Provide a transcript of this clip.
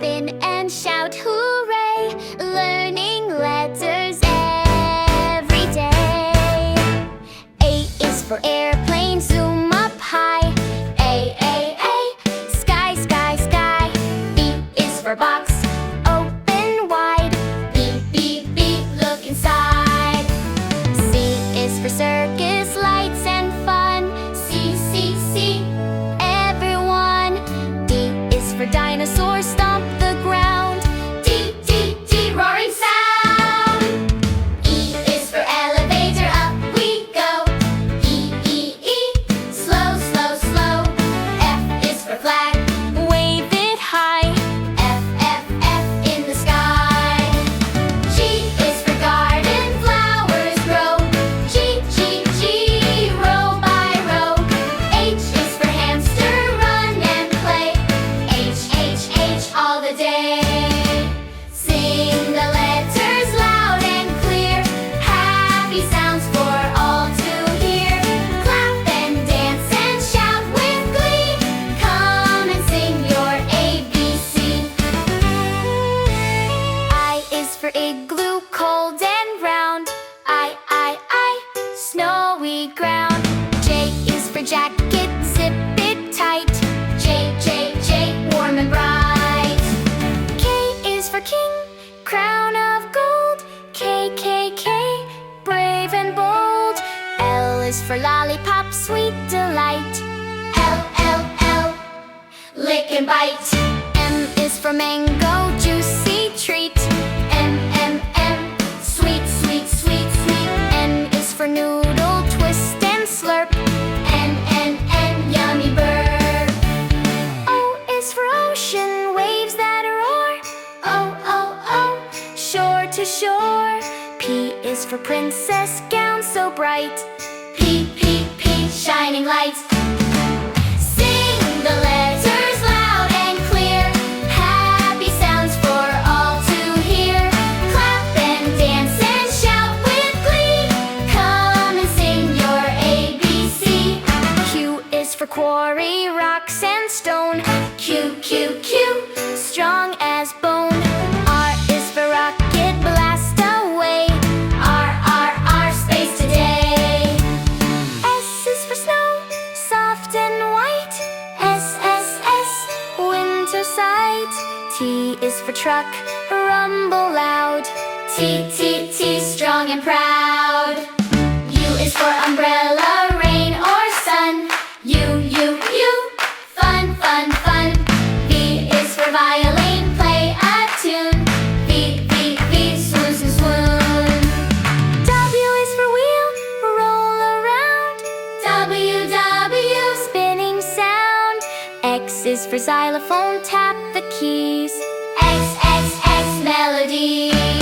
spin and shout hooray, learning letters every day. A is for airplane, zoom up high. A, sky, sky, sky. B is for box, open wide. B, look inside. C is for circus, lights and fun. C, everyone. D is for dinosaur, stomp the ground. D, roaring sound. E is for elevator, up we go. E, slow, slow, slow. F is for flag, wave it high. F, in the sky. G is for garden, flowers grow. G, row by row. H is for hamster, run and play. H, all the day. Sing the letters loud and clear, happy sounds for all to hear. Clap and dance and shout with glee, come and sing your ABC. I is for igloo, cold and round. I, snowy ground. J is for jacket, zip it tight. J, warm and bright. K is for king, crown of gold. K, brave and bold. L is for lollipop, sweet delight. L, lick and bite. M is for mango, juicy treat. M, sweet, sweet, sweet, sweet. N is for noodle, twist and slurp. N, yummy burp. O is for ocean, waves that roar. O, shore to shore. P is for princess, gown so bright. P, shining light. Sing the letters loud and clear, happy sounds for all to hear. Clap and dance and shout with glee, come and sing your ABC. Q is for quarry, rocks and stone. Q, strong as bone. R is for rocket, blast away. R, space today. S is for snow, soft and white. S, winter sight. T is for truck, rumble loud. T, strong and proud. U is for umbrella, rain or sun. U, fun, fun, fun. V is for violin, play a tune. V, swoon, swoon, swoon. W is for wheel, roll around. W, spinning sound. X is for xylophone, tap the keys. X, melody.